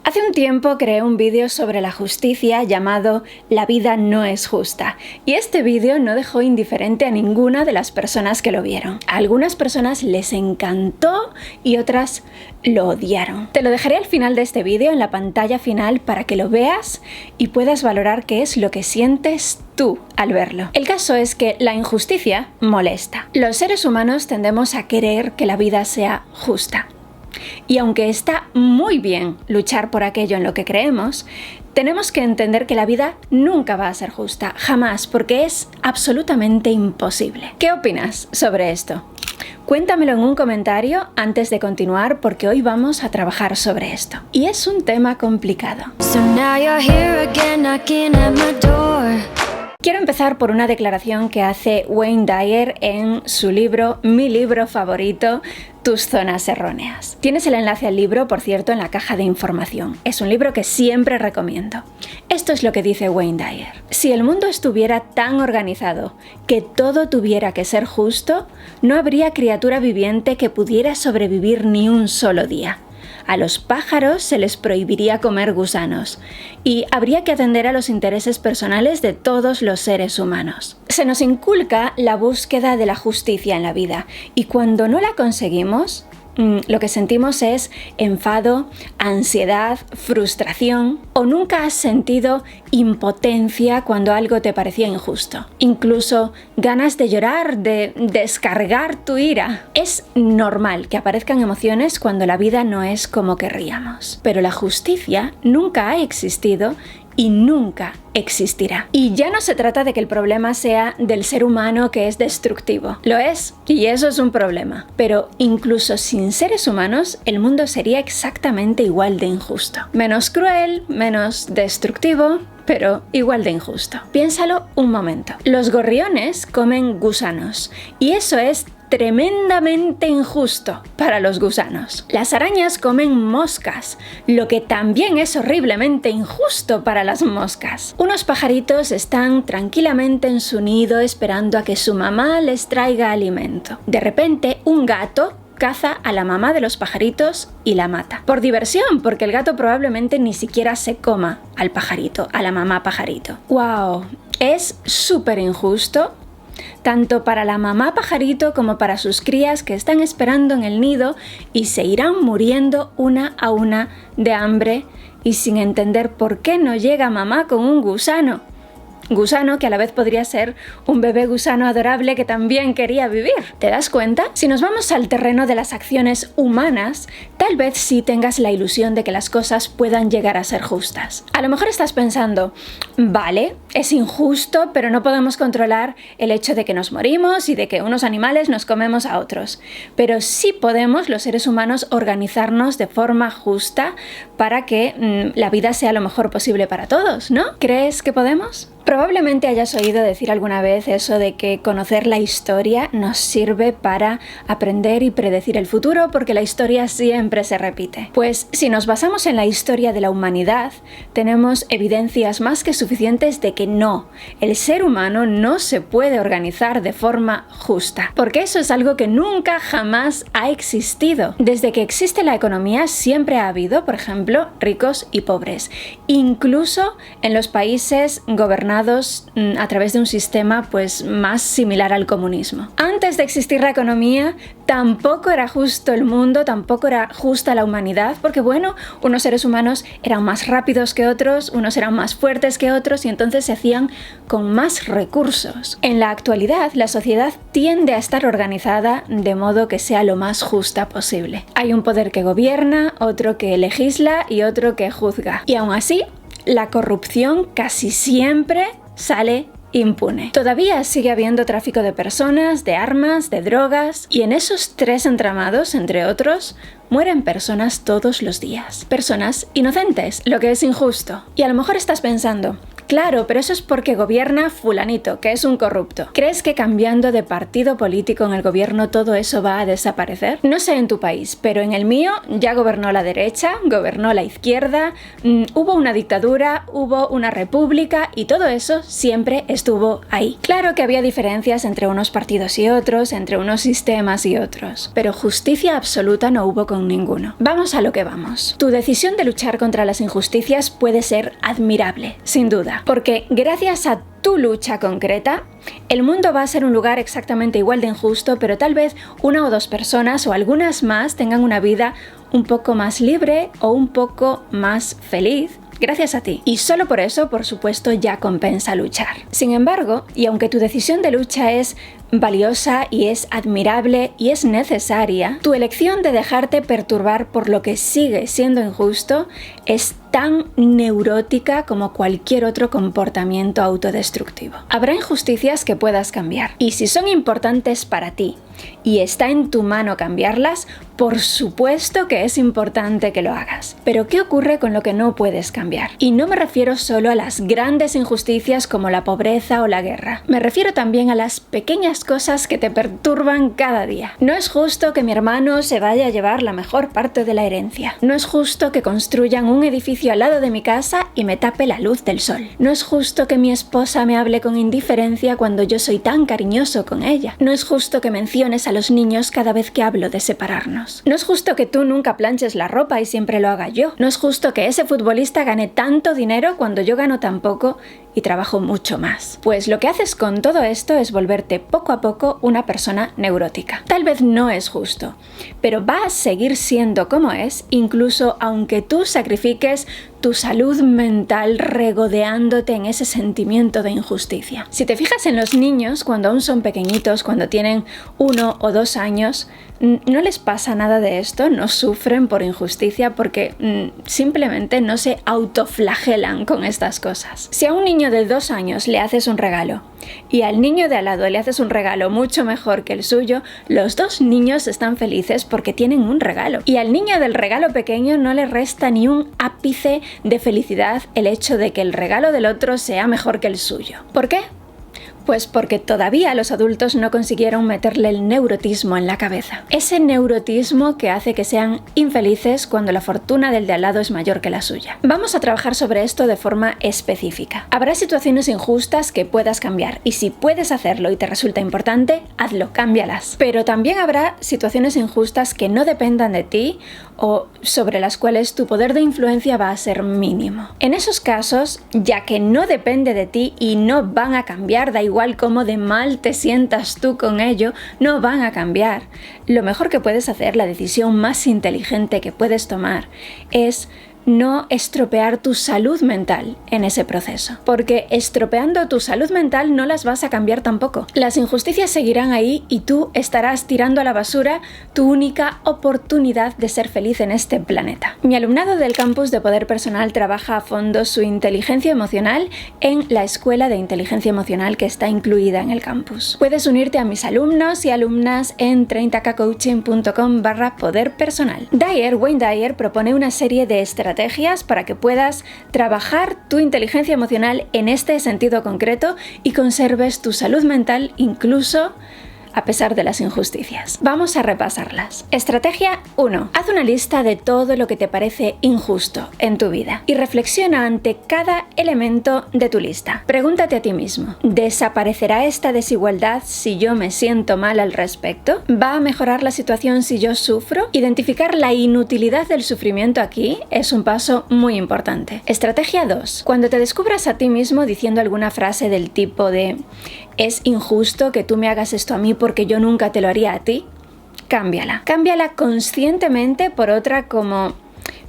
Hace un tiempo creé un vídeo sobre la justicia llamado La vida no es justa, y este vídeo no dejó indiferente a ninguna de las personas que lo vieron. A algunas personas les encantó y otras lo odiaron. Te lo dejaré al final de este vídeo, en la pantalla final, para que lo veas y puedas valorar qué es lo que sientes tú al verlo. El caso es que la injusticia molesta. Los seres humanos tendemos a querer que la vida sea justa. Y aunque está muy bien luchar por aquello en lo que creemos, tenemos que entender que la vida nunca va a ser justa, jamás, porque es absolutamente imposible. ¿Qué opinas sobre esto? Cuéntamelo en un comentario antes de continuar, porque hoy vamos a trabajar sobre esto. Y es un tema complicado. Quiero empezar por una declaración que hace Wayne Dyer en su libro, mi libro favorito, Tus zonas erróneas. Tienes el enlace al libro, por cierto, en la caja de información. Es un libro que siempre recomiendo. Esto es lo que dice Wayne Dyer. Si el mundo estuviera tan organizado que todo tuviera que ser justo, no habría criatura viviente que pudiera sobrevivir ni un solo día. A los pájaros se les prohibiría comer gusanos y habría que atender a los intereses personales de todos los seres humanos. Se nos inculca la búsqueda de la justicia en la vida y cuando no la conseguimos, lo que sentimos es enfado, ansiedad, frustración, o nunca has sentido impotencia cuando algo te parecía injusto. Incluso ganas de llorar, de descargar tu ira. Es normal que aparezcan emociones cuando la vida no es como querríamos. Pero la justicia nunca ha existido y nunca existirá. Y ya no se trata de que el problema sea del ser humano que es destructivo. Lo es, y eso es un problema. Pero incluso sin seres humanos, el mundo sería exactamente igual de injusto. Menos cruel, menos destructivo, pero igual de injusto. Piénsalo un momento. Los gorriones comen gusanos, y eso es tremendamente injusto para los gusanos. Las arañas comen moscas, lo que también es horriblemente injusto para las moscas. Unos pajaritos están tranquilamente en su nido esperando a que su mamá les traiga alimento. De repente, un gato caza a la mamá de los pajaritos y la mata. Por diversión, porque el gato probablemente ni siquiera se coma al pajarito, a la mamá pajarito. ¡Wow! Es súper injusto, tanto para la mamá pajarito como para sus crías que están esperando en el nido y se irán muriendo una a una de hambre y sin entender por qué no llega mamá con un gusano. Gusano que a la vez podría ser un bebé gusano adorable que también quería vivir. ¿Te das cuenta? Si nos vamos al terreno de las acciones humanas, tal vez sí tengas la ilusión de que las cosas puedan llegar a ser justas. A lo mejor estás pensando, vale, es injusto, pero no podemos controlar el hecho de que nos morimos y de que unos animales nos comemos a otros. Pero sí podemos, los seres humanos, organizarnos de forma justa para que la vida sea lo mejor posible para todos, ¿no? ¿Crees que podemos? Probablemente hayas oído decir alguna vez eso de que conocer la historia nos sirve para aprender y predecir el futuro porque la historia siempre se repite. Pues si nos basamos en la historia de la humanidad, tenemos evidencias más que suficientes de que no, el ser humano no se puede organizar de forma justa, porque eso es algo que nunca jamás ha existido. Desde que existe la economía siempre ha habido, por ejemplo, ricos y pobres, incluso en los países gobernados a través de un sistema pues más similar al comunismo. Antes de existir la economía, tampoco era justo el mundo, tampoco era justa la humanidad, porque bueno, unos seres humanos eran más rápidos que otros, unos eran más fuertes que otros y entonces se hacían con más recursos. En la actualidad, la sociedad tiende a estar organizada de modo que sea lo más justa posible. Hay un poder que gobierna, otro que legisla y otro que juzga. Y aún así, la corrupción casi siempre sale impune. Todavía sigue habiendo tráfico de personas, de armas, de drogas, y en esos tres entramados, entre otros, mueren personas todos los días. Personas inocentes, lo que es injusto. Y a lo mejor estás pensando, Claro, pero eso es porque gobierna fulanito, que es un corrupto. ¿Crees que cambiando de partido político en el gobierno todo eso va a desaparecer? No sé en tu país, pero en el mío ya gobernó la derecha, gobernó la izquierda, hubo una dictadura, hubo una república y todo eso siempre estuvo ahí. Claro que había diferencias entre unos partidos y otros, entre unos sistemas y otros, pero justicia absoluta no hubo con ninguno. Vamos a lo que vamos. Tu decisión de luchar contra las injusticias puede ser admirable, sin duda, porque gracias a tu lucha concreta, el mundo va a ser un lugar exactamente igual de injusto, pero tal vez una o dos personas o algunas más tengan una vida un poco más libre o un poco más feliz gracias a ti. Y solo por eso, por supuesto, ya compensa luchar. Sin embargo, y aunque tu decisión de lucha es valiosa y es admirable y es necesaria, tu elección de dejarte perturbar por lo que sigue siendo injusto es tan neurótica como cualquier otro comportamiento autodestructivo. Habrá injusticias que puedas cambiar, y si son importantes para ti y está en tu mano cambiarlas, por supuesto que es importante que lo hagas. Pero ¿qué ocurre con lo que no puedes cambiar? Y no me refiero solo a las grandes injusticias como la pobreza o la guerra. Me refiero también a las pequeñas cosas que te perturban cada día. No es justo que mi hermano se vaya a llevar la mejor parte de la herencia. No es justo que construyan un edificio al lado de mi casa y me tape la luz del sol. No es justo que mi esposa me hable con indiferencia cuando yo soy tan cariñoso con ella. No es justo que menciones a los niños cada vez que hablo de separarnos. No es justo que tú nunca planches la ropa y siempre lo haga yo. No es justo que ese futbolista gane tanto dinero cuando yo gano tan poco y trabajo mucho más. Pues lo que haces con todo esto es volverte poco a poco una persona neurótica. Tal vez no es justo, pero va a seguir siendo como es, incluso aunque tú sacrifiques tu salud mental regodeándote en ese sentimiento de injusticia. Si te fijas en los niños, cuando aún son pequeñitos, cuando tienen 1 o 2 años, no les pasa nada de esto, no sufren por injusticia porque simplemente no se autoflagelan con estas cosas. Si a un niño de 2 años le haces un regalo y al niño de al lado le haces un regalo mucho mejor que el suyo, los dos niños están felices porque tienen un regalo. Y al niño del regalo pequeño no le resta ni un ápice de felicidad el hecho de que el regalo del otro sea mejor que el suyo. ¿Por qué? Pues porque todavía los adultos no consiguieron meterle el neurotismo en la cabeza. Ese neurotismo que hace que sean infelices cuando la fortuna del de al lado es mayor que la suya. Vamos a trabajar sobre esto de forma específica. Habrá situaciones injustas que puedas cambiar y si puedes hacerlo y te resulta importante, hazlo, cámbialas. Pero también habrá situaciones injustas que no dependan de ti o sobre las cuales tu poder de influencia va a ser mínimo. En esos casos, ya que no depende de ti y no van a cambiar, da igual cómo de mal te sientas tú con ello, no van a cambiar. Lo mejor que puedes hacer, la decisión más inteligente que puedes tomar, es no estropear tu salud mental en ese proceso, porque estropeando tu salud mental no las vas a cambiar tampoco. Las injusticias seguirán ahí y tú estarás tirando a la basura tu única oportunidad de ser feliz en este planeta. Mi alumnado del campus de Poder Personal trabaja a fondo su inteligencia emocional en la escuela de inteligencia emocional que está incluida en el campus. Puedes unirte a mis alumnos y alumnas en 30kcoaching.com/poderpersonal. Wayne Dyer propone una serie de estrategias para que puedas trabajar tu inteligencia emocional en este sentido concreto y conserves tu salud mental incluso a pesar de las injusticias. Vamos a repasarlas. Estrategia 1. Haz una lista de todo lo que te parece injusto en tu vida y reflexiona ante cada elemento de tu lista. Pregúntate a ti mismo, ¿desaparecerá esta desigualdad si yo me siento mal al respecto? ¿Va a mejorar la situación si yo sufro? Identificar la inutilidad del sufrimiento aquí es un paso muy importante. Estrategia 2. Cuando te descubras a ti mismo diciendo alguna frase del tipo de «Es injusto que tú me hagas esto a mí porque yo nunca te lo haría a ti», cámbiala. Cámbiala conscientemente por otra como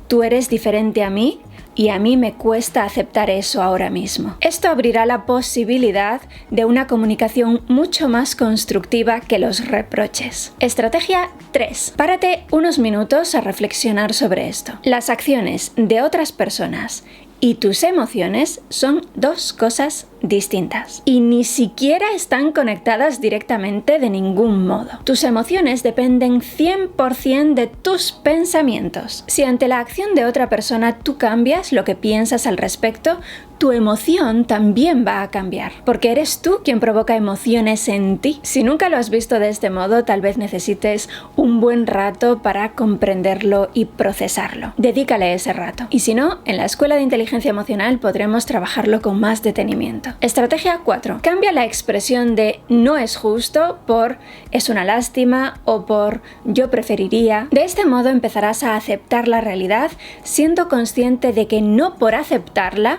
«Tú eres diferente a mí y a mí me cuesta aceptar eso ahora mismo». Esto abrirá la posibilidad de una comunicación mucho más constructiva que los reproches. Estrategia 3. Párate unos minutos a reflexionar sobre esto. Las acciones de otras personas y tus emociones son dos cosas distintas y ni siquiera están conectadas directamente de ningún modo. Tus emociones dependen 100% de tus pensamientos. Si ante la acción de otra persona tú cambias lo que piensas al respecto, tu emoción también va a cambiar, porque eres tú quien provoca emociones en ti. Si nunca lo has visto de este modo, tal vez necesites un buen rato para comprenderlo y procesarlo. Dedícale ese rato. Y si no, en la Escuela de Inteligencia Emocional podremos trabajarlo con más detenimiento. Estrategia 4. Cambia la expresión de no es justo por es una lástima o por yo preferiría. De este modo empezarás a aceptar la realidad siendo consciente de que no por aceptarla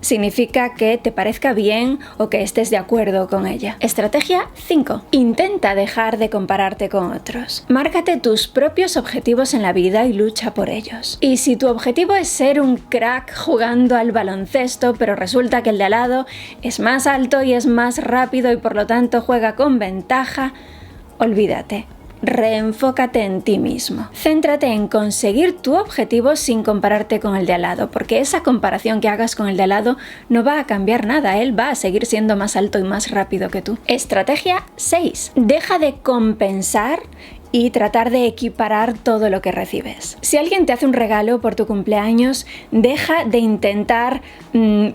significa que te parezca bien o que estés de acuerdo con ella. Estrategia 5. Intenta dejar de compararte con otros. Márcate tus propios objetivos en la vida y lucha por ellos. Y si tu objetivo es ser un crack jugando al baloncesto, pero resulta que el de al lado es más alto y es más rápido y por lo tanto juega con ventaja, olvídate. Reenfócate en ti mismo. Céntrate en conseguir tu objetivo sin compararte con el de al lado, porque esa comparación que hagas con el de al lado no va a cambiar nada, él va a seguir siendo más alto y más rápido que tú. Estrategia 6. Deja de compensar y tratar de equiparar todo lo que recibes. Si alguien te hace un regalo por tu cumpleaños, deja de intentar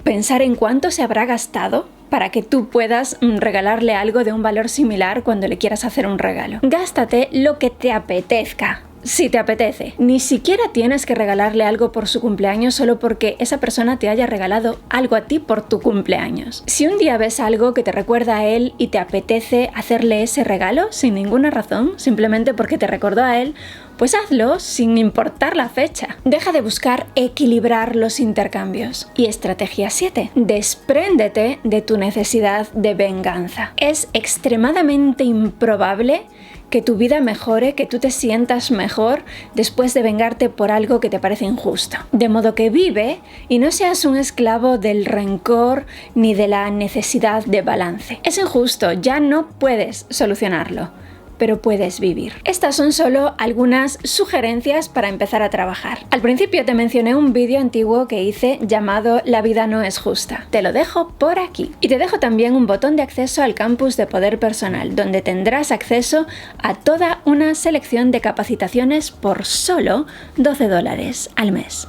pensar en cuánto se habrá gastado para que tú puedas regalarle algo de un valor similar cuando le quieras hacer un regalo. Gástate lo que te apetezca. Si te apetece. Ni siquiera tienes que regalarle algo por su cumpleaños solo porque esa persona te haya regalado algo a ti por tu cumpleaños. Si un día ves algo que te recuerda a él y te apetece hacerle ese regalo sin ninguna razón, simplemente porque te recordó a él, pues hazlo sin importar la fecha. Deja de buscar equilibrar los intercambios. Y estrategia 7. Despréndete de tu necesidad de venganza. Es extremadamente improbable que tu vida mejore, que tú te sientas mejor después de vengarte por algo que te parece injusto. De modo que vive y no seas un esclavo del rencor ni de la necesidad de balance. Es injusto, ya no puedes solucionarlo, pero puedes vivir. Estas son solo algunas sugerencias para empezar a trabajar. Al principio te mencioné un vídeo antiguo que hice llamado La vida no es justa. Te lo dejo por aquí. Y te dejo también un botón de acceso al campus de Poder Personal, donde tendrás acceso a toda una selección de capacitaciones por solo $12 al mes.